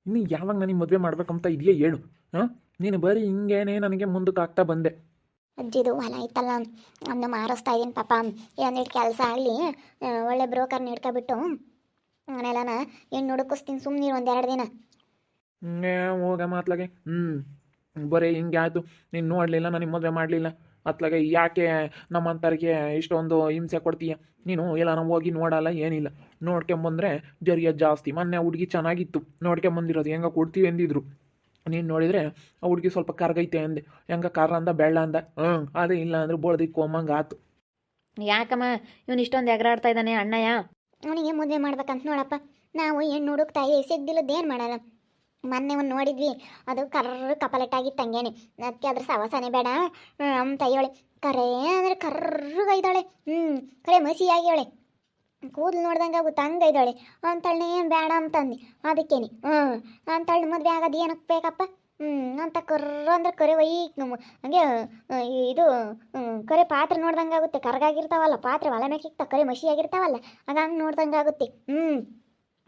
ಇನ್ನು ಯಾವಾಗ ನನಗೆ ಮದುವೆ ಮಾಡ್ಬೇಕಂತ ಇದೆಯೇ ಹೇಳು. ಹಾಂ, ನೀನು ಬರೀ ಹಿಂಗೇನೆ ನನಗೆ ಮುಂದಕ್ಕೆ ಆಗ್ತಾ ಬಂದೆ. ಅಜ್ಜಿದು ಹೊಲ ಇತ್ತಲ್ಲ ಅದನ್ನ ಮಾರಿಸ್ತಾ ಇದ್ದೀನಿ ಪಾಪ. ಒಂದಿಟ್ಟು ಕೆಲಸ ಆಗಲಿ, ಒಳ್ಳೆ ಬ್ರೋಕರ್ನ ಹಿಡ್ಕೊಬಿಟ್ಟು ಮನೆಯಲ್ಲನ ಹೆಣ್ಣು ಹುಡುಕಿಸ್ತೀನಿ. ಸುಮ್ಮನೆ ಒಂದೆರಡು ದಿನ. ಹಿಂಗೆ ಹೋಗ ಮಾತ್ಲಾಗೆ. ಬರೀ ಹಿಂಗೆ ಆಯಿತು, ನೀನು ನೋಡಲಿಲ್ಲ, ನನಗೆ ಮದುವೆ ಮಾಡಲಿಲ್ಲ ಅತ್ಲಾಗೆ ಯಾಕೆ ನಮ್ಮಂಥವ್ರಿಗೆ ಇಷ್ಟೊಂದು ಹಿಂಸೆ ಕೊಡ್ತೀಯ ನೀನು? ಎಲ್ಲ ನಾವು ಹೋಗಿ ನೋಡಲ್ಲ, ಏನಿಲ್ಲ. ನೋಡ್ಕೊಂಬಂದ್ರೆ ಜರಿಯ ಜಾಸ್ತಿ. ಮೊನ್ನೆ ಹುಡುಗಿ ಚೆನ್ನಾಗಿತ್ತು, ನೋಡ್ಕೊಂಬಂದಿರೋದು ಹೆಂಗೆ ಕೊಡ್ತೀವಿ ಅಂದಿದ್ರು. ನೀನು ನೋಡಿದರೆ ಆ ಹುಡುಗಿ ಸ್ವಲ್ಪ ಕರ್ಗೈತೆ ಅಂದೆ. ಹೆಂಗೆ ಕರ್ರ ಅಂದ ಬೆಳ್ಳ ಅಂದ. ಅದೇ ಇಲ್ಲ ಅಂದ್ರೆ ಬೋಳ್ದಿಕ್ಕೆ ಹೋಮಂಗೆ ಆತು. ಯಾಕಮ್ಮ ಇವನು ಇಷ್ಟೊಂದು ಎಗರಾಡ್ತಾ ಇದ್ದಾನೆ ಅಣ್ಣಯ್ಯ? ಅವನಿಗೆ ಮದುವೆ ಮಾಡ್ಬೇಕಂತ ನೋಡಪ್ಪ. ನಾವು ಹೆಣ್ಣು ಹುಡುಕ್ತಾ ಸಿಗ್ದಿಲ್ಲದ್ದೇನು ಮಾಡಲ್ಲ. ಮೊನ್ನೆ ಒಂದು ನೋಡಿದ್ವಿ, ಅದು ಕರ್ರ ಕಪಲೆಟ್ಟಾಗಿತ್ತು ಹಂಗೇನೆ. ಅದಕ್ಕೆ ಅದ್ರ ಸವಸಾನೆ ಬೇಡ ಅಂತ ಹೇಳಿ. ಕರೆ ಅಂದರೆ ಕರ್ರಗೈದಾಳೆ. ಕರೆ ಮಸಿಯಾಗಿವಳೆ. ಕೂದಲು ನೋಡ್ದಂಗೆ ಆಗುತ್ತೆ ಹಂಗೈದಾಳೆ. ಅಂತಳ್ನೆ ಏನು ಬೇಡ ಅಂತಂದು ಅದಕ್ಕೇನೆ. ಅಂತಳ್ನ ಮದುವೆ ಆಗೋದು ಏನಕ್ಕೆ ಬೇಕಪ್ಪ? ಅಂತ ಕರ್ರ ಅಂದ್ರೆ ಕರೆ ಹಂಗೆ ಇದು ಕರೆ ಪಾತ್ರೆ ನೋಡ್ದಂಗೆ ಆಗುತ್ತೆ. ಕರ್ಗಾಗಿರ್ತಾವಲ್ಲ ಪಾತ್ರೆ, ಒಲೆ ಮೇಕಿಕ್ತ ಕರೆ ಮಸಿಯಾಗಿರ್ತಾವಲ್ಲ, ಆಗ ಹಂಗೆ ನೋಡ್ದಂಗೆ ಆಗುತ್ತೆ.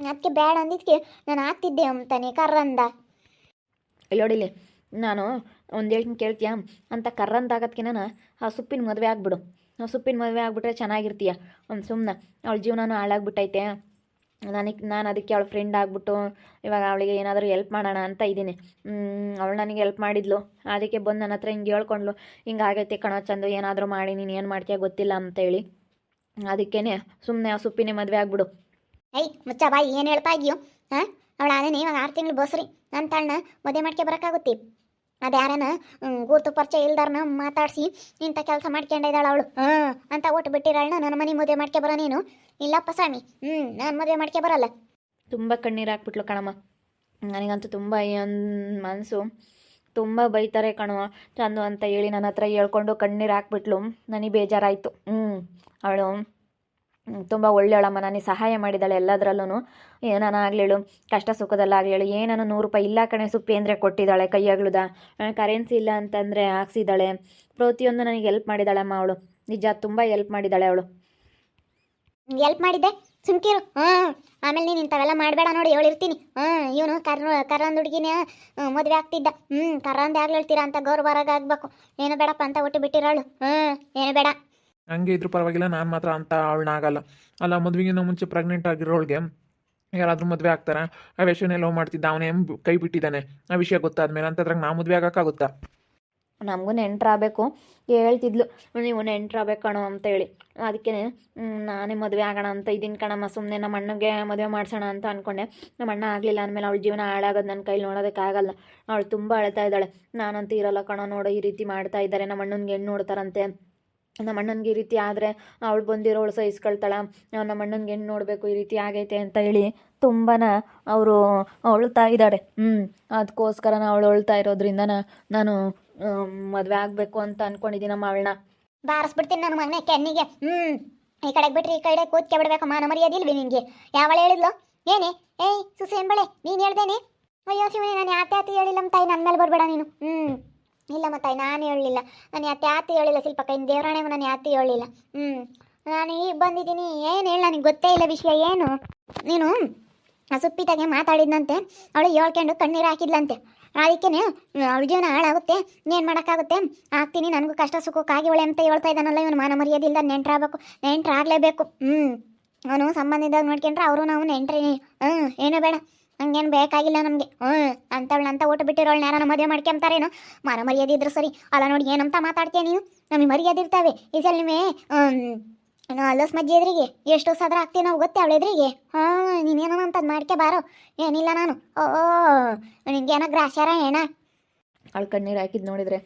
ಅದಕ್ಕೆ ಬೇಡ ಅಂದಿದ್ದಕ್ಕೆ ನಾನು ಆಗ್ತಿದ್ದೆ ಅಂತಾನೆ ಕರ್ರಂದ. ನೋಡಿಲಿ, ನಾನು ಒಂದು ಹೇಳ್ತೀನಿ ಕೇಳ್ತೀಯ? ಅಂತ ಕರ್ರಂದಾಗತ್ಕೆ ನಾನು ಆ ಸುಪ್ಪಿನ ಮದುವೆ ಆಗ್ಬಿಡು. ಆ ಸುಪ್ಪಿನ ಮದುವೆ ಆಗ್ಬಿಟ್ರೆ ಚೆನ್ನಾಗಿರ್ತೀಯ. ಒಂದು ಸುಮ್ಮನೆ ಅವಳ ಜೀವನನೂ ಹಾಳಾಗ್ಬಿಟ್ಟೈತೆ. ನಾನು ಅದಕ್ಕೆ ಅವಳ ಫ್ರೆಂಡ್ ಆಗಿಬಿಟ್ಟು ಇವಾಗ ಅವಳಿಗೆ ಏನಾದರೂ ಹೆಲ್ಪ್ ಮಾಡೋಣ ಅಂತ ಇದ್ದೀನಿ. ಅವಳು ನನಗೆ ಹೆಲ್ಪ್ ಮಾಡಿದ್ಲು, ಅದಕ್ಕೆ ಬಂದು ನನ್ನ ಹತ್ರ ಹಿಂಗೆ ಹೇಳ್ಕೊಂಡ್ಲು, ಹಿಂಗೆ ಆಗೈತೆ ಕಣೋ ಚಂದು, ಏನಾದರೂ ಮಾಡಿ ನೀನು ಏನು ಮಾಡ್ತೀಯ ಗೊತ್ತಿಲ್ಲ ಅಂತೇಳಿ. ಅದಕ್ಕೇ ಸುಮ್ಮನೆ ಆ ಸುಪ್ಪಿನೇ ಮದುವೆ ಆಗ್ಬಿಡು. ಮುಚ್ಚ ಬಾಯಿ, ಏನು ಹೇಳ್ತಾ ಇದೆಯೋ? ಅವಳ ಅದೇನೆ ಇವಾಗ 6 ತಿಂಗಳು ಬಸ್ರಿ ಅಂತಣ್ಣ ಮದುವೆ ಮಾಡ್ಕೆ ಬರೋಕ್ಕಾಗುತ್ತೆ? ಅದು ಯಾರನ ಗುರ್ತು ಪರಿಚಯ ಇಲ್ದಾರನ ಮಾತಾಡಿಸಿ ಇಂಥ ಕೆಲಸ ಮಾಡ್ಕೊಂಡಿದ್ದಾಳೆ ಅವಳು ಅಂತ ಒಟ್ಟು ಬಿಟ್ಟಿರಾಳನ್ನ ನನ್ನ ಮನೆ ಮದುವೆ ಮಾಡ್ಕೆ ಬರೋ ನೀನು? ಇಲ್ಲಪ್ಪ ಸ್ವಾಮಿ, ನಾನು ಮದುವೆ ಮಾಡ್ಕೆ ಬರಲ್ಲ. ತುಂಬ ಕಣ್ಣೀರು ಹಾಕ್ಬಿಟ್ಲು ಕಣಮ್ಮ. ನನಗಂತೂ ತುಂಬ ಮನಸ್ಸು ತುಂಬ ಬೈತಾರೆ ಕಣವ ಚಂದು ಅಂತ ಹೇಳಿ ನನ್ನ ಹತ್ರ ಹೇಳ್ಕೊಂಡು ಕಣ್ಣೀರು ಹಾಕ್ಬಿಟ್ಲು. ನನಗೆ ಬೇಜಾರಾಯಿತು. ಅವಳು ತುಂಬ ಒಳ್ಳೆಯವಳಮ್ಮ, ನನಗೆ ಸಹಾಯ ಮಾಡಿದ್ದಾಳೆ ಎಲ್ಲದರಲ್ಲೂ. ಏನಾನ ಆಗಲೇಳು, ಕಷ್ಟ ಸುಖದಲ್ಲಾಗಲೇಳು. ಏನಾನು 100 ರೂಪಾಯಿ ಇಲ್ಲ ಕಣೆ ಸುಪ್ಪಿ ಅಂದರೆ ಕೊಟ್ಟಿದ್ದಾಳೆ ಕೈಯಾಗ್ಲುದ. ಕರೆನ್ಸಿ ಇಲ್ಲ ಅಂತಂದರೆ ಹಾಕ್ಸಿದ್ದಾಳೆ. ಪ್ರತಿಯೊಂದು ನನಗೆ ಹೆಲ್ಪ್ ಮಾಡಿದ್ದಾಳಮ್ಮ ಅವಳು. ನಿಜ ತುಂಬ ಹೆಲ್ಪ್ ಮಾಡಿದ್ದಾಳೆ ಅವಳು. ಹೆಲ್ಪ್ ಮಾಡಿದ್ದೆ ಸುಮ್ಕಿರು. ಆಮೇಲೆ ನೀನು ಇಂಥವೆಲ್ಲ ಮಾಡಬೇಡ ನೋಡಿ, ಹೇಳಿರ್ತೀನಿ. ಇವನು ಕರಂದ್ ಹುಡುಗಿನ ಮದುವೆ ಆಗ್ತಿದ್ದ. ಕರಂದ್ ಯಾಗ್ಲು ಹೇಳ್ತೀರಾ ಅಂತ ಗೌರವರಾಗ ಆಗ್ಬೇಕು. ಏನು ಬೇಡಪ್ಪ ಅಂತ ಒಟ್ಟು ಬಿಟ್ಟಿರೋಳು. ಏನು ಬೇಡ. ಹಂಗೆ ಇದ್ರೂ ಪರವಾಗಿಲ್ಲ, ನಾನು ಮಾತ್ರ ಅಂತ ಅವಳನ್ನ ಆಗಲ್ಲ. ಅಲ್ಲ, ಮದುವೆಗಿಂತ ಮುಂಚೆ ಪ್ರೆಗ್ನೆಂಟ್ ಆಗಿರೋಳಿಗೆ ಯಾರಾದರೂ ಮದುವೆ ಆಗ್ತಾರೆ? ಆ ವಿಷಯನೇ ಲವ್ ಮಾಡ್ತಿದ್ದ, ಅವನೇ ಕೈ ಬಿಟ್ಟಿದ್ದಾನೆ. ಆ ವಿಷಯ ಗೊತ್ತಾದ್ಮೇಲೆ ಅಂತದ್ರಾಗ ನಾ ಮದುವೆ ಆಗೋಕ್ಕಾಗುತ್ತಾ? ನಮಗೂ ನೆಂಟರಾಗಬೇಕು ಹೇಳ್ತಿದ್ಲು, ನೀವು ನೆಂಟರಾಗಬೇಕು ಕಣೋ ಅಂತೇಳಿ. ಅದಕ್ಕೆ ನಾನೇ ಮದುವೆ ಆಗೋಣ ಅಂತ ಇದೀನಿ ಕಣಮ್ಮ. ಸುಮ್ಮನೆ ನಮ್ಮ ಅಣ್ಣಗೆ ಮದುವೆ ಮಾಡ್ಸೋಣ ಅಂತ ಅಂದ್ಕೊಂಡೆ. ನಮ್ಮ ಅಣ್ಣ ಆಗಲಿಲ್ಲ ಅಂದಮೇಲೆ ಅವಳ ಜೀವನ ಹಾಳಾಗೋದು ನನ್ನ ಕೈಲಿ ನೋಡೋದಕ್ಕಾಗಲ್ಲ. ಅವಳು ತುಂಬ ಅಳ್ತಾ ಇದ್ದಾಳೆ. ನಾನಂತೂ ಇರೋಲ್ಲ ಕಣೋ, ನೋಡೋ ಈ ರೀತಿ ಮಾಡ್ತಾ ಇದ್ದಾರೆ, ನಮ್ಮ ಅಣ್ಣನಿಗೆ ಹೆಣ್ಣು ನೋಡ್ತಾರಂತೆ. ನಮ್ಮ ಅಣ್ಣನಿಗೆ ಈ ರೀತಿ ಆದರೆ ಅವಳು ಬಂದಿರೋಳು ಸಹಿಸ್ಕೊಳ್ತಾಳ. ನಮ್ಮ ಅಣ್ಣನಿಗೆ ಹೆಣ್ಣು ನೋಡಬೇಕು, ಈ ರೀತಿ ಆಗೈತೆ ಅಂತ ಹೇಳಿ ತುಂಬಾ ಅವರು ಅಳ್ತಾ ಇದ್ದಾಳೆ. ಅದಕ್ಕೋಸ್ಕರ ಅವಳು ಅಳ್ತಾ ಇರೋದ್ರಿಂದ ನಾನು ಮದುವೆ ಆಗಬೇಕು ಅಂತ ಅಂದ್ಕೊಂಡಿದ್ದೀನಮ್ಮ ಅವಳನ್ನ. ಬಾರಿಸ್ಬಿಡ್ತೀನಿ ನನ್ನ ಮಗನೇ ಕೆನ್ನಿಗೆ. ಈ ಕಡೆಗೆ ಬಿಟ್ರಿ ಈ ಕಡೆ ಕೂತ್ಕೆ ಬಿಡ್ಬೇಕು. ಮಾನ ಮರ್ಯಾದಿಲ್ವಿ ನಿಂಗೆ? ಯಾವಳು ಹೇಳಿದ್ಲು? ಏನೇ ಏಯ್ ಸುಸಿ ಎಂಬಳೆ, ನೀನು ಹೇಳ್ದೇನೆ? ಅಯ್ಯೋ ಶಿವನೇ, ನಾನು ಯಾತೆ ಹೇಳಿಲ್ಲ ತಾಯಿ, ನನ್ನ ಮೇಲೆ ಬರಬೇಡ ನೀನು. ಇಲ್ಲ ಮತ್ತಾಯಿ, ನಾನು ಹೇಳಲಿಲ್ಲ. ನಾನು ಯಾತೆ ಹೇಳಿಲ್ಲ ಶಿಲ್ಪ ಕೈನ ದೇವರಾಣೆಗೂ ನಾನು ಯಾತೆ ಹೇಳಿಲ್ಲ. ನಾನು ಈಗ ಬಂದಿದ್ದೀನಿ. ಏನು ಹೇಳಿ, ನನಗೆ ಗೊತ್ತೇ ಇಲ್ಲ ವಿಷಯ ಏನು. ನೀನು ಆ ಸುಪ್ಪಿತಾಗೆ ಮಾತಾಡಿದ್ನಂತೆ, ಅವಳು ಹೇಳ್ಕೊಂಡು ಕಣ್ಣೀರು ಹಾಕಿದ್ಲಂತೆ. ಅದಕ್ಕೇ ಅವಳ ಜೀವನ ಹಾಳಾಗುತ್ತೆ, ಏನು ಮಾಡೋಕ್ಕಾಗುತ್ತೆ? ಆಗ್ತೀನಿ, ನನಗೂ ಕಷ್ಟ ಸುಖಕ್ಕಾಗಿ ಒಳ್ಳೆ ಅಂತ ಹೇಳ್ತಾ ಇದ್ದಾನಲ್ಲ ಇವನು. ಮಾನ ಮರ್ಯಾದಿಲ್ಲ, ನೆಂಟ್ರಾಗಬೇಕು, ನೆಂಟ್ರಾಗಲೇಬೇಕು. ಅವನು ಸಂಬಂಧಿದಾಗ ನೋಡ್ಕೊಂಡ್ರೆ ಅವರು ನಾವು ನೆಂಟ್ರಿ. ಏನೂ ಬೇಡ, ಹಂಗೇನು ಬೇಕಾಗಿಲ್ಲ ನಮಗೆ. ಅಂತವಳಂತ ಊಟ ಬಿಟ್ಟಿರೋಳು ಯಾರನ್ನ ಮದುವೆ ಮಾಡ್ಕೊಂತಾರೇನೋ? ಮಾನ ಮರ್ಯಾದೆ ಇದ್ರು ಸರಿ. ಅಲ್ಲ ನೋಡಿ, ಏನಂತ ಮಾತಾಡ್ತೀಯ ನೀನು? ನಮಗೆ ಮರ್ಯಾದೆ ಇರ್ತವೆ. ಈ ಸಲ ನೀವೇ ಅಲ್ಲೋಸ್ ಮಜ್ಜಿ ಎದುರಿಗೆ ಎಷ್ಟು ಸದ್ರ ಆಗ್ತೀವಿ ನಾವು, ಗೊತ್ತೇ ಅವಳ ಎದುರಿಗೆ. ನೀನೇನೋ ಅಂತದ್ದು ಮಾಡ್ಕೆ ಬಾರೋ. ಏನಿಲ್ಲ ನಾನು. ನಿನ್ಗೇನೋ ಗ್ರಾಚಾರ ಏನ? ಅವಳು ಕಣ್ಣೀರು ಹಾಕಿದ್ದು ನೋಡಿದರೆ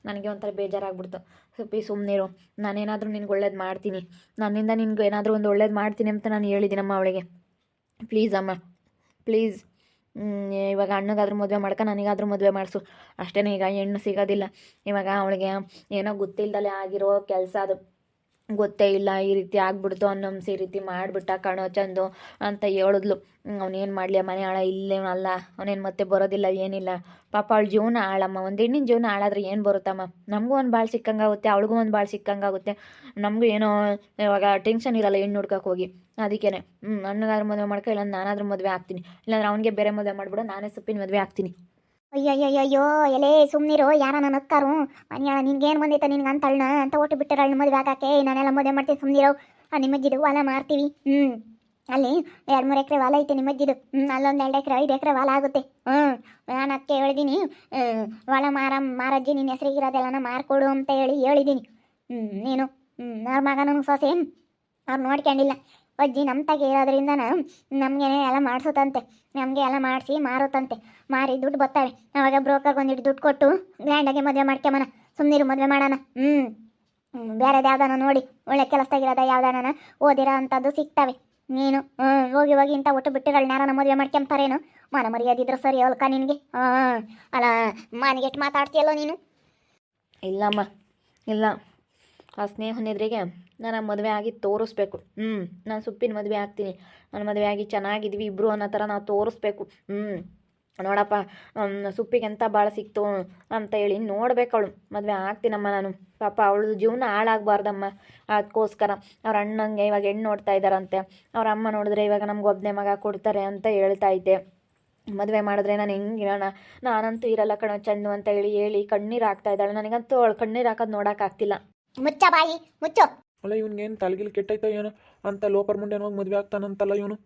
ನನಗೆ ಒಂಥರ ಬೇಜಾರಾಗ್ಬಿಡ್ತು. ಸುಪ್ಪಿ ಸುಮ್ಮನಿರು, ನಾನೇನಾದರೂ ನಿನ್ಗೆ ಒಳ್ಳೇದು ಮಾಡ್ತೀನಿ, ನನ್ನಿಂದ ನಿನ್ಗೆ ಏನಾದರೂ ಒಂದು ಒಳ್ಳೇದು ಮಾಡ್ತೀನಿ ಅಂತ ನಾನು ಹೇಳಿದ್ದೀನಮ್ಮ ಅವಳಿಗೆ. ಪ್ಲೀಸ್ ಅಮ್ಮ, ಪ್ಲೀಸ್. ಇವಾಗ ಅಣ್ಣಗಾದ್ರೂ ಮದುವೆ ಮಾಡ್ಕ, ನನಗಾದ್ರೂ ಮದುವೆ ಮಾಡಿಸು ಅಷ್ಟೇ. ಈಗ ಹೆಣ್ಣು ಸಿಗೋದಿಲ್ಲ ಇವಾಗ ಅವಳಿಗೆ. ಏನೋ ಗೊತ್ತಿಲ್ದಲೇ ಆಗಿರೋ ಕೆಲಸ ಅದು. ಗೊತ್ತೇ ಇಲ್ಲ ಈ ರೀತಿ ಆಗ್ಬಿಡ್ತು ಅನ್ನಂಸಿ ಈ ರೀತಿ ಮಾಡಿಬಿಟ್ಟ ಕಣೋ ಚಂದು ಅಂತ ಹೇಳಿದ್ಲು. ಅವನೇನು ಮಾಡಲಿ ಮನೆ ಹಾಳ ಇಲ್ಲೇನಲ್ಲ, ಅವನೇನು ಮತ್ತೆ ಬರೋದಿಲ್ಲ ಏನಿಲ್ಲ. ಪಾಪ ಅವಳ ಜೀವನ ಹಾಳಮ್ಮ, ಒಂದು ಹೆಣ್ಣಿನ ಜೀವನ ಹಾಳಾದ್ರೆ ಏನು ಬರುತ್ತಮ್ಮ. ನಮಗೂ ಒಂದು ಭಾಳ ಸಿಕ್ಕಂಗಾಗುತ್ತೆ, ಅವಳಿಗೂ ಒಂದು ಭಾಳ ಸಿಕ್ಕಂಗಾಗುತ್ತೆ. ನಮಗೂ ಏನೋ ಇವಾಗ ಟೆನ್ಷನ್ ಇರಲ್ಲ ಹೆಣ್ಣು ಹುಡ್ಕಕ್ಕೆ ಹೋಗಿ. ಅದಕ್ಕೇ ನನಗಾದ್ರೂ ಮದುವೆ ಮಾಡ್ಕೊ, ಇಲ್ಲ ನಾನಾದ್ರೂ ಮದುವೆ ಆಗ್ತೀನಿ, ಇಲ್ಲಾಂದ್ರೆ ಅವನಿಗೆ ಬೇರೆ ಮದುವೆ ಮಾಡಿಬಿಡು, ನಾನೇ ಸೊಪ್ಪಿನ ಮದುವೆ ಆಗ್ತೀನಿ. ಅಯ್ಯಯ್ಯಯ್ಯೋ ಎಲೆ ಸುಮ್ಮನಿರು, ಯಾರ ನನ್ನ ಅಕ್ಕಾರು ಮನ್ಯಾಳ ನಿನ್ಗೇನು ಬಂದೈತ ನಿನ್ಗೆ ಅಂತಳ್ನ ಅಂತ ಒಟ್ಟು ಬಿಟ್ಟರಳ್ನ ಮದುವೆ ಆಗಾಕೆ. ನಾನೆಲ್ಲ ಮದುವೆ ಮಾಡ್ತೀನಿ ಸುಮ್ಮನಿರೋ. ನಿಮ್ಮಜ್ಜಿದು ಹೊಲ ಮಾರ್ತೀವಿ. ಅಲ್ಲಿ 2-3 ಎಕರೆ ಹೊಲ ಐತೆ ನಿಮ್ಮಜ್ಜಿದು. ಅಲ್ಲೊಂದು 2 ಎಕರೆ 5 ಎಕರೆ ಹೊಲ ಆಗುತ್ತೆ. ನಾನು ಅದಕ್ಕೆ ಹೇಳಿದ್ದೀನಿ, ಹೊಲ ಮಾರಜ್ಜಿ ನಿನ್ನ ಹೆಸರಿಗಿರೋದೆಲ್ಲನ ಮಾರ್ಕೊಡು ಅಂತ ಹೇಳಿದ್ದೀನಿ. ನೀನು ಅವ್ರ ಮಗನೂ ಸೊಸೆ ಅವ್ರು ನೋಡ್ಕೊಂಡಿಲ್ಲ. ಅಜ್ಜಿ ನಮ್ಮ ತಾಗೆ ಇರೋದ್ರಿಂದ ನಮಗೆ ಎಲ್ಲ ಮಾಡಿಸುತ್ತಂತೆ, ನಮಗೆ ಎಲ್ಲ ಮಾಡಿಸಿ ಮಾರುತ್ತಂತೆ. ಮಾರಿ ದುಡ್ಡು ಬರ್ತಾವೆ. ಅವಾಗ ಬ್ರೋಕರ್ಗೆ ಒಂದಿಟ್ಟು ದುಡ್ಡು ಕೊಟ್ಟು ಗ್ರ್ಯಾಂಡಾಗೆ ಮದುವೆ ಮಾಡ್ಕೊಂಬನ. ಸುಮ್ಮನಿರು, ಮದುವೆ ಮಾಡೋಣ. ಬೇರೆದು ಯಾವ್ದಾನ ನೋಡಿ, ಒಳ್ಳೆ ಕೆಲಸದಾಗಿರೋದ ಯಾವ್ದಾನ ಓದಿರೋ ಅಂಥದ್ದು ಸಿಗ್ತವೆ. ನೀನು ಹೋಗಿ ಇಂಥ ಒಟ್ಟು ಬಿಟ್ಟುಗಳನ್ನ ಯಾರನ್ನ ಮದುವೆ ಮಾಡ್ಕೊಂತಾರೇನು? ಮಾನ ಮರ್ಯಾದಿದ್ರು ಸರಿ ಅಲ್ಕ ನಿನಗೆ. ಅಲ್ಲ ಮಾನಿಗೆಟ್ಟು ಮಾತಾಡ್ತೀಯಲ್ಲೋ ನೀನು. ಇಲ್ಲಮ್ಮ ಇಲ್ಲ, ಆ ಸ್ನೇಹನೆದ್ರಿಗೆ ನಾನು ಮದುವೆ ಆಗಿ ತೋರಿಸ್ಬೇಕು. ನಾನು ಸುಪ್ಪಿನ ಮದುವೆ ಆಗ್ತೀನಿ, ನಾನು ಮದುವೆ ಆಗಿ ಚೆನ್ನಾಗಿದ್ವಿ ಇಬ್ಬರು ಅನ್ನೋ ಥರ ನಾವು ತೋರಿಸ್ಬೇಕು. ನೋಡಪ್ಪ ಸುಪ್ಪಿಗೆ ಎಂಥ ಭಾಳ ಸಿಕ್ತು ಅಂತ ಹೇಳಿ ನೋಡ್ಬೇಕು. ಅವಳು ಮದುವೆ ಆಗ್ತೀನಮ್ಮ ನಾನು. ಪಾಪ ಅವಳದು ಜೀವನ ಹಾಳಾಗಬಾರ್ದಮ್ಮ. ಅದಕ್ಕೋಸ್ಕರ ಅವ್ರ ಅಣ್ಣಂಗೆ ಇವಾಗ ಹೆಣ್ಣು ನೋಡ್ತಾ ಇದ್ದಾರಂತೆ. ಅವ್ರ ಅಮ್ಮ ನೋಡಿದ್ರೆ ಇವಾಗ ನಮ್ಗೆ ಒಬ್ಬನೇ ಮಗ ಕೊಡ್ತಾರೆ ಅಂತ ಹೇಳ್ತಾ ಇದ್ದೆ. ಮದುವೆ ಮಾಡಿದ್ರೆ ನಾನು ಹೆಂಗಿರೋಣ, ನಾನಂತೂ ಇರಲ್ಲ ಕಣೋ ಚಂದು ಅಂತ ಹೇಳಿ ಕಣ್ಣೀರು ಹಾಕ್ತಾ ಇದ್ದಾಳೆ. ನನಗಂತೂ ಅವಳು ಕಣ್ಣೀರು ಹಾಕೋದು ನೋಡೋಕ್ಕಾಗ್ತಿಲ್ಲ. ಮುಚ್ಚ ಬಾಯಿ ಮುಚ್ಚು. ಅಲ್ಲ ಇವ್ನಿಗೇನು ತಲೆಗಿಲ್ ಕೆಟ್ಟೈತೋ ಏನೋ ಅಂತ ಲೋಪರ್ ಮುಂಡೆ ಹೋಗಿ ಮದುವೆ ಆಗ್ತಾನಂತಲ್ಲ ಇವನು.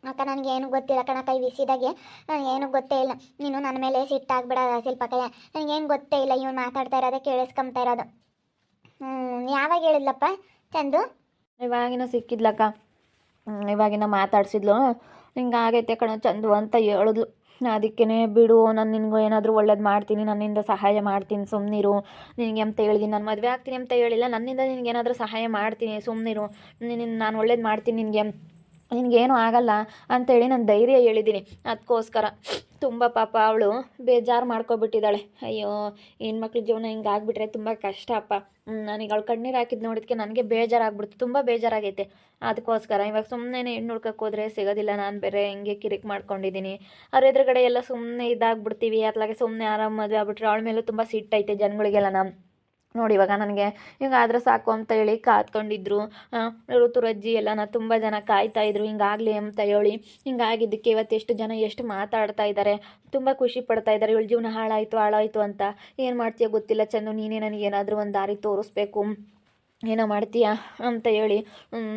ಅಕ್ಕ ನನಗೇನು ಗೊತ್ತಿಲ್ಲ ಕಣ, ಕೈ ಬಿಸಿದಾಗೆ ನನಗೇನು ಗೊತ್ತೇ ಇಲ್ಲ. ನೀನು ನನ್ನ ಮೇಲೆ ಸಿಟ್ಟಾಗ್ಬಿಡ ಸ್ವಲ್ಪ ಕೈ. ನನಗೇನು ಗೊತ್ತೇ ಇಲ್ಲ, ಇವನು ಮಾತಾಡ್ತಾ ಇರೋದೇ ಕೇಳಿಸ್ಕೊಂತಾ ಇರೋದು. ಯಾವಾಗ ಹೇಳಿದ್ಲಪ್ಪ ಚಂದು? ಇವಾಗಿನ ಸಿಕ್ಕಿದ್ಲಕ್ಕ, ಇವಾಗಿನ ಮಾತಾಡ್ಸಿದ್ಲು. ಹಿಂಗಾಗೈತೆ ಕಣೋ ಚಂದು ಅಂತ ಹೇಳಿದ್ಲು. ಅದಕ್ಕೇ ಬಿಡು, ನಾನು ನಿನಗೂ ಏನಾದರೂ ಒಳ್ಳೇದು ಮಾಡ್ತೀನಿ, ನನ್ನಿಂದ ಸಹಾಯ ಮಾಡ್ತೀನಿ, ಸುಮ್ಮನಿರು ನಿನಗೆ ಅಂತ ಹೇಳಿದ್ದೀನಿ. ನಾನು ಮದುವೆ ಆಗ್ತೀನಿ ಅಂತ ಹೇಳಿಲ್ಲ, ನನ್ನಿಂದ ನಿನಗೇನಾದರೂ ಸಹಾಯ ಮಾಡ್ತೀನಿ, ಸುಮ್ಮನಿರು, ನಾನು ಒಳ್ಳೇದು ಮಾಡ್ತೀನಿ ನಿನಗೇನು ಆಗಲ್ಲ ಅಂತೇಳಿ ನಾನು ಧೈರ್ಯ ಹೇಳಿದ್ದೀನಿ. ಅದಕ್ಕೋಸ್ಕರ ತುಂಬ ಪಾಪ ಅವಳು ಬೇಜಾರು ಮಾಡ್ಕೊಬಿಟ್ಟಿದ್ದಾಳೆ. ಅಯ್ಯೋ ಹೆಣ್ಮಕ್ಳ ಜೀವನ ಹಿಂಗೆ ಆಗಿಬಿಟ್ರೆ ತುಂಬ ಕಷ್ಟ ಅಪ್ಪ. ನನಗೆ ಅವಳು ಕಣ್ಣೀರು ಹಾಕಿದ್ದು ನೋಡಿದ್ಕೆ ನನಗೆ ಬೇಜಾರಾಗ್ಬಿಡ್ತು, ತುಂಬ ಬೇಜಾರಾಗೈತೆ. ಅದಕ್ಕೋಸ್ಕರ ಇವಾಗ ಸುಮ್ಮನೆ ಹೆಣ್ಣು ಹುಡ್ಕಕ್ಕೆ ಹೋದರೆ ಸಿಗೋದಿಲ್ಲ. ನಾನು ಬೇರೆ ಹಿಂಗೆ ಕಿರಿಕ್ ಮಾಡ್ಕೊಂಡಿದ್ದೀನಿ. ಅವ್ರ ಎದುರುಗಡೆ ಎಲ್ಲ ಸುಮ್ಮನೆ ಇದಾಗ್ಬಿಡ್ತೀವಿ. ಅತ್ಲಾಗೆ ಸುಮ್ಮನೆ ಆರಾಮ ಮದುವೆ ಆಗ್ಬಿಟ್ರೆ ಅವಳ ಮೇಲೂ ತುಂಬ ಸಿಟ್ಟೈತೆ ಜನಗಳಿಗೆಲ್ಲ. ನೋಡಿ ಇವಾಗ ನನಗೆ ಹಿಂಗಾದ್ರೆ ಸಾಕು ಅಂತ ಹೇಳಿ ಕಾತ್ಕೊಂಡಿದ್ರು. ಋತುರಜ್ಜಿ ಎಲ್ಲ ತುಂಬ ಜನ ಕಾಯ್ತಾಯಿದ್ರು ಹಿಂಗಾಗಲಿ ಅಂತ ಹೇಳಿ. ಹಿಂಗಾಗಿದ್ದಕ್ಕೆ ಇವತ್ತು ಎಷ್ಟು ಜನ ಎಷ್ಟು ಮಾತಾಡ್ತಾ ಇದ್ದಾರೆ, ತುಂಬ ಖುಷಿ ಪಡ್ತಾ ಇದ್ದಾರೆ. ಇವಳು ಜೀವನ ಹಾಳಾಯಿತು ಅಂತ. ಏನು ಮಾಡ್ತೀಯೋ ಗೊತ್ತಿಲ್ಲ ಚಂದು, ನೀನೇ ನನಗೇನಾದರೂ ಒಂದು ದಾರಿ ತೋರಿಸ್ಬೇಕು, ಏನೋ ಮಾಡ್ತೀಯಾ ಅಂತ ಹೇಳಿ.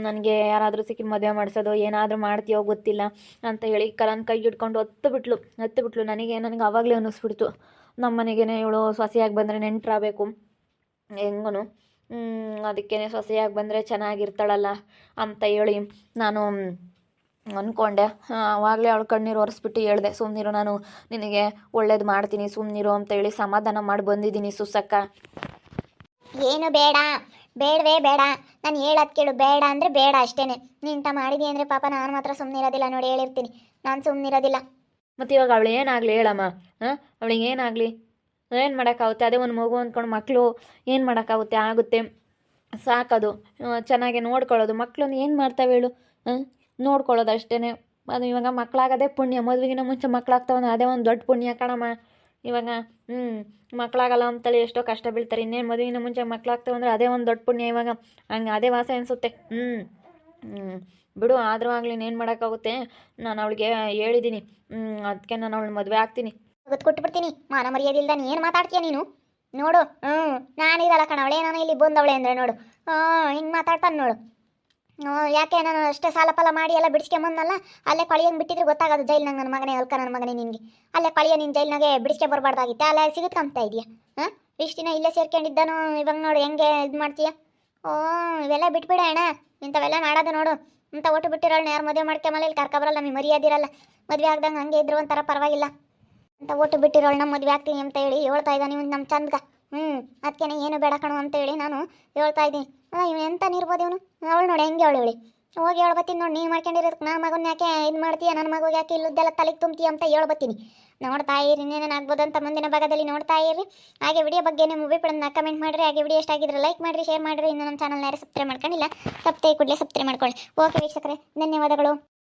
ನನಗೆ ಯಾರಾದರೂ ಸಿಕ್ಕಿ ಮದುವೆ ಮಾಡಿಸೋದು ಏನಾದರೂ ಮಾಡ್ತೀಯೋ ಗೊತ್ತಿಲ್ಲ ಅಂತ ಹೇಳಿ ನನ್ನ ಕೈ ಹಿಡ್ಕೊಂಡು ಹತ್ತು ಬಿಟ್ಲು. ನನಗೆ ಆವಾಗಲೇ ಅನ್ನಿಸ್ಬಿಡ್ತು, ನಮ್ಮ ಮನೆಗೇ ಇವಳು ಸೊಸೆಯಾಗಿ ಬಂದರೆ ನೆಂಟರಾಗಬೇಕು ಹೆಂಗೂ. ಅದಕ್ಕೇ ಸೊಸೆಯಾಗಿ ಬಂದರೆ ಚೆನ್ನಾಗಿರ್ತಾಳಲ್ಲ ಅಂತ ಹೇಳಿ ನಾನು ಅಂದ್ಕೊಂಡೆ. ಆವಾಗಲೇ ಅವಳು ಕಣ್ಣೀರು ಒರೆಸ್ಬಿಟ್ಟು ಹೇಳಿದೆ, ಸುಮ್ಮನಿರು, ನಾನು ನಿನಗೆ ಒಳ್ಳೇದು ಮಾಡ್ತೀನಿ ಸುಮ್ಮನಿರು ಅಂತ ಹೇಳಿ ಸಮಾಧಾನ ಮಾಡಿ ಬಂದಿದ್ದೀನಿ ಸುಸಕ್ಕ. ಏನು ಬೇಡವೇ ಬೇಡ, ನಾನು ಹೇಳೋದು ಕೇಳು. ಬೇಡ ಅಂದರೆ ಬೇಡ ಅಷ್ಟೇ. ನೀಂತ ಮಾಡಿದಿ ಅಂದರೆ ಪಾಪ ನಾನು ಮಾತ್ರ ಸುಮ್ಮನಿರೋದಿಲ್ಲ ನೋಡಿ, ಹೇಳಿರ್ತೀನಿ, ನಾನು ಸುಮ್ಮನಿರೋದಿಲ್ಲ. ಮತ್ತು ಇವಾಗ ಅವಳು ಏನಾಗಲಿ ಹೇಳಮ್ಮ, ಅವಳಿಗೆ ಏನಾಗಲಿ, ಏನು ಮಾಡೋಕ್ಕಾಗುತ್ತೆ? ಅದೇ ಒಂದು ಮಗು ಅಂದ್ಕೊಂಡು ಮಕ್ಕಳು ಏನು ಮಾಡೋಕ್ಕಾಗುತ್ತೆ? ಆಗುತ್ತೆ, ಸಾಕೋದು, ಚೆನ್ನಾಗಿ ನೋಡ್ಕೊಳ್ಳೋದು. ಮಕ್ಕಳನ್ನ ಏನು ಮಾಡ್ತಾವೆ ಹೇಳು? ನೋಡ್ಕೊಳ್ಳೋದು ಅಷ್ಟೇ. ಅದು ಇವಾಗ ಮಕ್ಕಳಾಗೋದೇ ಪುಣ್ಯ. ಮದುವೆಗಿನ ಮುಂಚೆ ಮಕ್ಕಳಾಗ್ತಾವೆ, ಅದೇ ಒಂದು ದೊಡ್ಡ ಪುಣ್ಯ ಕಣಮ್ಮ. ಇವಾಗ ಮಕ್ಕಳಾಗಲ್ಲ ಅಂತೇಳಿ ಎಷ್ಟೋ ಕಷ್ಟ ಬೀಳ್ತಾರೆ. ಇನ್ನೇನು ಮದುವೆಗಿನ ಮುಂಚೆ ಮಕ್ಕಳಾಗ್ತಾವೆ ಅಂದರೆ ಅದೇ ಒಂದು ದೊಡ್ಡ ಪುಣ್ಯ. ಇವಾಗ ಹಂಗೆ ಅದೇ ವಾಸ ಅನಿಸುತ್ತೆ. ಬಿಡು, ಆದರೂ ಆಗಲಿ ಏನು ಮಾಡೋಕ್ಕಾಗುತ್ತೆ? ನಾನು ಅವಳಿಗೆ ಹೇಳಿದ್ದೀನಿ, ಅದಕ್ಕೆ ನಾನು ಅವಳು ಮದುವೆ ಆಗ್ತೀನಿ. ಕೊಟ್ಬಿಡ್ತೀನಿ. ಮಾನ ಮರ್ಯಾದಿಲ್ದ ಏನು ಮಾತಾಡ್ತೀಯ ನೀನು? ನೋಡು, ನಾನಿರಲ್ಲ ಕಣ, ಅವಳೇ ನಾನು ಇಲ್ಲಿ ಬಂದವಳೆ ಅಂದರೆ ನೋಡು, ಹಿಂಗೆ ಮಾತಾಡ್ತಾನೆ ನೋಡು. ಯಾಕೆ ನಾನು ಅಷ್ಟೇ ಸಾಲ ಫಲ ಮಾಡಿ ಎಲ್ಲ ಬಿಡಿಸ್ಕೊಂಬಂದಲ್ಲ, ಅಲ್ಲೇ ಕೊಳಿಯನ್ನು ಬಿಟ್ಟಿದ್ರೆ ಗೊತ್ತಾಗೋದು ಜೈಲ್ನಾಗ. ನನ್ನ ಮಗನೇ ಅಲ್ಕ, ನನ್ನ ಮಗನೇ ನಿನಗೆ ಅಲ್ಲೇ ಕೊಳಿಯ ನಿನ್ನ ಜೈಲ್ನಾಗೆ ಬಿಡಿಸ್ಕೆ ಬರಬಾರ್ದಾಗಿತ್ತೆ. ಅಲ್ಲೇ ಸಿಗುತ್ತಂತ ಇದೆಯಾ? ಇಷ್ಟು ದಿನ ಇಲ್ಲೇ ಸೇರ್ಕೊಂಡಿದ್ದಾನು, ಇವಾಗ ನೋಡು ಹೆಂಗೆ ಇದು ಮಾಡ್ತೀಯ. ಇವೆಲ್ಲ ಬಿಟ್ಬಿಡ ಅಣ್ಣ, ಇಂಥವೆಲ್ಲ ಮಾಡೋದು ನೋಡು. ಇಂಥ ಒಟ್ಟು ಬಿಟ್ಟಿರೋಳನ್ನ ಯಾರು ಮದುವೆ ಮಾಡ್ಕೊಂಬಲ್ಲ, ಇಲ್ಲಿ ಕರ್ಕೊಬರಲ್ಲ, ನಮಗೆ ಮರ್ಯಾದಿರಲ್ಲ. ಮದುವೆ ಆಗ್ದಂಗೆ ಹಂಗೆ ಇದ್ರು ಒಂಥರ ಪರವಾಗಿಲ್ಲ ಅಂತ ಒಟ್ಟು ಬಿಟ್ಟಿರೋಳನ್ನ ಮದುವೆ ಆಗ್ತೀನಿ ಅಂತ ಹೇಳಿ ಹೇಳ್ತಾ ಇದ್ದಾನೆ ಇವ್ನು ನಮ್ಮ ಚಂದ್ಗ. ಅದಕ್ಕೆ ಏನು ಬೇಡ ಕಣು ಅಂತ ಹೇಳಿ ನಾನು ಹೇಳ್ತಾ ಇದ್ದೀನಿ. ಇವ್ನು ಎಂತ ನಿರ್ಬೋದು ಇವನು? ಅವಳು ನೋಡಿ ಹೆಂಗೆ ಅವಳು ಹೋಗಿ ಹೇಳ್ಬತ್ತೀನಿ ನೋಡಿ, ನೀನು ಮಾಡ್ಕೊಂಡಿರೋದಕ್ಕೆ ನನ್ನ ಮಗನ ಯಾಕೆ ಇದು ಮಾಡ್ತೀಯ, ನನ್ನ ಮಗುಗೆ ಯಾಕೆ ಇಲ್ಲದ್ದೆಲ್ಲ ತಲೆಗೆ ತುಂಬ್ತೀಯ ಅಂತ ಹೇಳ್ಬತ್ತೀನಿ. ನೋಡ್ತಾ ಇರಿ ಇನ್ನೇನಾಗ್ಬೋದು ಅಂತ ಮುಂದಿನ ಭಾಗದಲ್ಲಿ ನೋಡ್ತಾ ಇರಿ. ಹಾಗೆ ವಿಡಿಯೋ ಬಗ್ಗೆ ನಿಮ್ಮ ಅಭಿಪ್ರಾಯನ ಕಮೆಂಟ್ ಮಾಡಿರಿ. ಹಾಗೆ ವಿಡಿಯೋ ಇಷ್ಟ ಆಗಿದ್ರೆ ಲೈಕ್ ಮಾಡಿರಿ, ಶೇರ್ ಮಾಡಿರಿ. ಇನ್ನು ನಮ್ಮ ಚಾನಲ್ನ ಯಾರು ಸಬ್ಸ್ಕ್ರೈಬ್ ಮಾಡ್ಕೊಂಡಿಲ್ಲ, ಕೂಡಲೇ ಸಬ್ಸ್ಕ್ರೈಬ್ ಮಾಡ್ಕೊಳ್ಳಿ. ಓಕೆ ವೀಕ್ಷಕರೇ, ಧನ್ಯವಾದಗಳು.